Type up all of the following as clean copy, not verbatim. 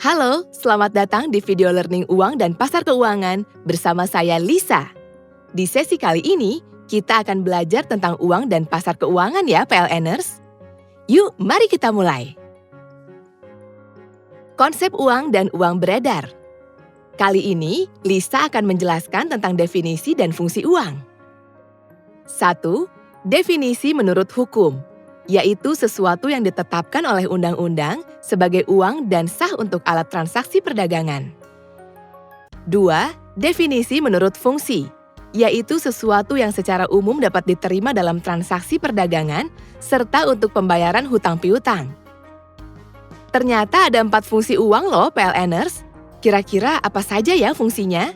Halo, selamat datang di video learning uang dan pasar keuangan bersama saya Lisa. Di sesi kali ini, kita akan belajar tentang uang dan pasar keuangan ya PLNers. Yuk, mari kita mulai. Konsep uang dan uang beredar. Kali ini, Lisa akan menjelaskan tentang definisi dan fungsi uang. 1. Definisi menurut hukum, yaitu sesuatu yang ditetapkan oleh undang-undang sebagai uang dan sah untuk alat transaksi perdagangan. 2. Definisi menurut fungsi, yaitu sesuatu yang secara umum dapat diterima dalam transaksi perdagangan serta untuk pembayaran hutang piutang. Ternyata ada 4 fungsi uang loh PLNers. Kira-kira apa saja ya fungsinya?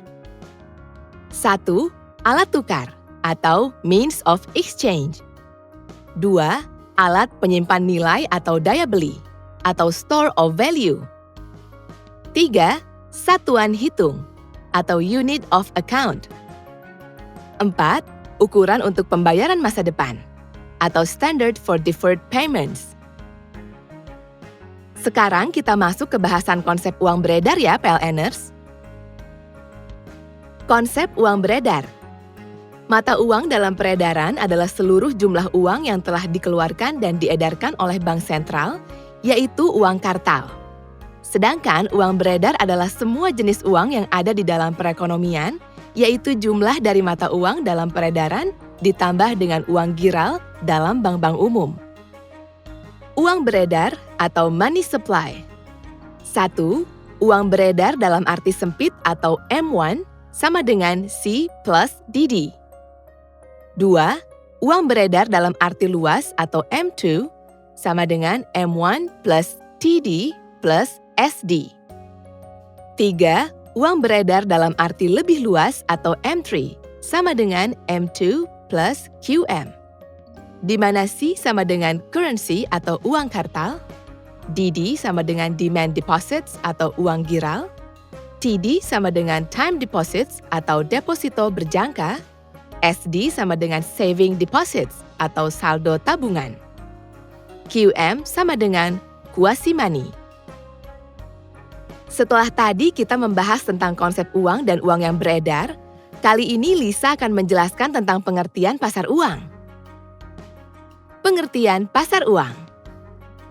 1. Alat tukar atau means of exchange. 2. Alat penyimpan nilai atau daya beli, atau store of value. 3. Satuan hitung, atau unit of account. 4. Ukuran untuk pembayaran masa depan, atau standard for deferred payments. Sekarang kita masuk ke bahasan konsep uang beredar ya PLNers. Konsep uang beredar. Mata uang dalam peredaran adalah seluruh jumlah uang yang telah dikeluarkan dan diedarkan oleh bank sentral, yaitu uang kartal. Sedangkan uang beredar adalah semua jenis uang yang ada di dalam perekonomian, yaitu jumlah dari mata uang dalam peredaran ditambah dengan uang giral dalam bank-bank umum. Uang beredar atau money supply. 1. Uang beredar dalam arti sempit atau M1 sama dengan C plus DD. 2. Uang beredar dalam arti luas atau M2 sama dengan M1 plus TD plus SD. 3. Uang beredar dalam arti lebih luas atau M3 sama dengan M2 plus QM. Di mana C sama dengan currency atau uang kartal, DD sama dengan demand deposits atau uang giral, TD sama dengan time deposits atau deposito berjangka, SD sama dengan saving deposits atau saldo tabungan. QM sama dengan quasi money. Setelah tadi kita membahas tentang konsep uang dan uang yang beredar, kali ini Lisa akan menjelaskan tentang pengertian pasar uang. Pengertian pasar uang.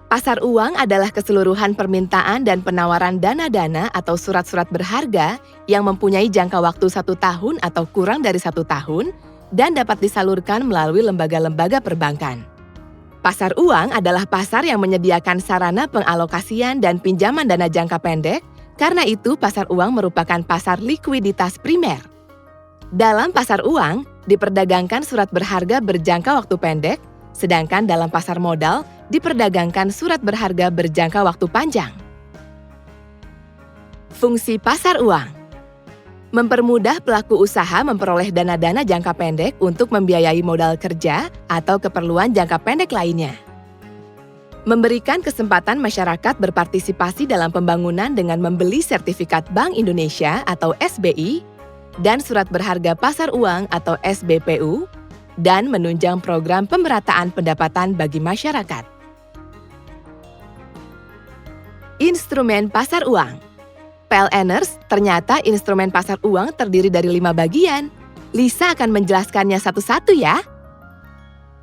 Pasar uang adalah keseluruhan permintaan dan penawaran dana-dana atau surat-surat berharga yang mempunyai jangka waktu 1 tahun atau kurang dari 1 tahun dan dapat disalurkan melalui lembaga-lembaga perbankan. Pasar uang adalah pasar yang menyediakan sarana pengalokasian dan pinjaman dana jangka pendek, karena itu pasar uang merupakan pasar likuiditas primer. Dalam pasar uang, diperdagangkan surat berharga berjangka waktu pendek, sedangkan dalam pasar modal, diperdagangkan surat berharga berjangka waktu panjang. Fungsi pasar uang. Mempermudah pelaku usaha memperoleh dana-dana jangka pendek untuk membiayai modal kerja atau keperluan jangka pendek lainnya. Memberikan kesempatan masyarakat berpartisipasi dalam pembangunan dengan membeli sertifikat Bank Indonesia atau SBI dan surat berharga pasar uang atau SBPU, dan menunjang program pemerataan pendapatan bagi masyarakat. Instrumen pasar uang. PLNers, ternyata instrumen pasar uang terdiri dari 5 bagian. Lisa akan menjelaskannya satu-satu ya.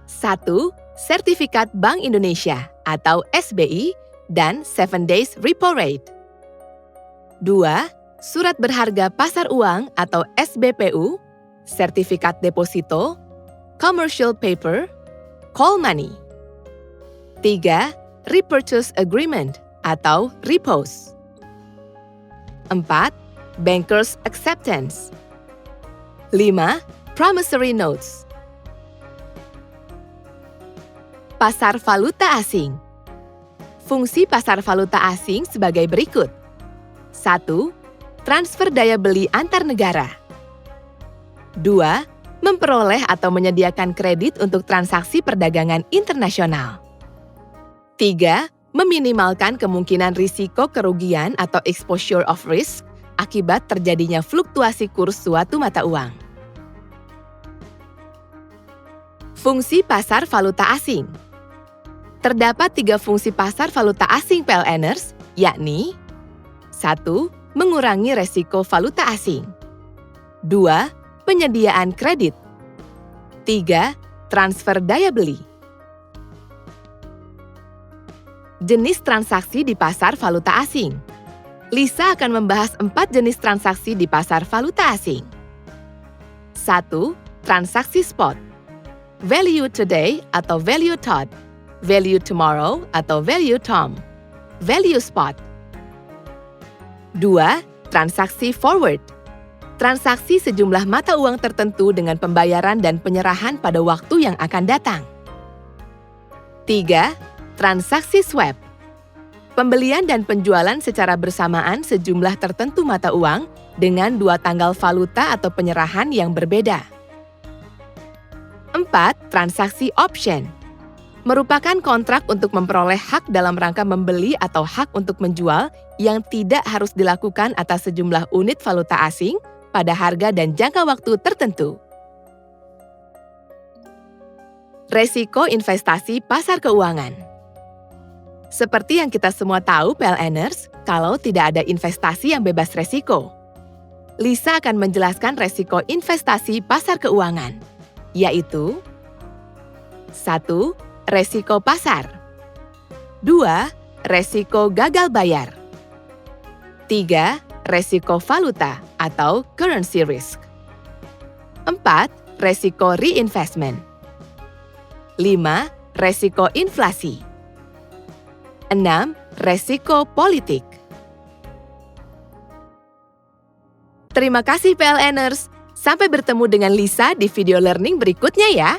1. Sertifikat Bank Indonesia atau SBI dan 7 Days Repo Rate. 2. Surat berharga pasar uang atau SBPU, sertifikat deposito, commercial paper, call money. 3. Repurchase agreement atau repos. 4. Bankers acceptance. 5. Promissory notes. Pasar valuta asing. Fungsi pasar valuta asing sebagai berikut. 1. Transfer daya beli antar negara. 2. Memperoleh atau menyediakan kredit untuk transaksi perdagangan internasional. 3. Meminimalkan kemungkinan risiko kerugian atau exposure of risk akibat terjadinya fluktuasi kurs suatu mata uang. Fungsi pasar valuta asing. Terdapat 3 fungsi pasar valuta asing PLNers, yakni 1. Mengurangi resiko valuta asing. 2. Penyediaan kredit. 3. Transfer daya beli. Jenis transaksi di pasar valuta asing. Lisa akan membahas 4 jenis transaksi di pasar valuta asing. 1. Transaksi spot. Value today atau value thought. Value tomorrow atau value tom. Value spot. 2. Transaksi forward. Transaksi sejumlah mata uang tertentu dengan pembayaran dan penyerahan pada waktu yang akan datang. 3. Transaksi swap. Pembelian dan penjualan secara bersamaan sejumlah tertentu mata uang dengan 2 tanggal valuta atau penyerahan yang berbeda. 4. Transaksi option. Merupakan kontrak untuk memperoleh hak dalam rangka membeli atau hak untuk menjual yang tidak harus dilakukan atas sejumlah unit valuta asing pada harga dan jangka waktu tertentu. Resiko investasi pasar keuangan. Seperti yang kita semua tahu, PLNers, kalau tidak ada investasi yang bebas resiko. Lisa akan menjelaskan resiko investasi pasar keuangan, yaitu 1. Resiko pasar. 2. Resiko gagal bayar. 3. Resiko valuta atau currency risk. 4. Resiko reinvestment. 5. Resiko inflasi. 6. Resiko politik. Terima kasih PLNers. Sampai bertemu dengan Lisa di video learning berikutnya ya.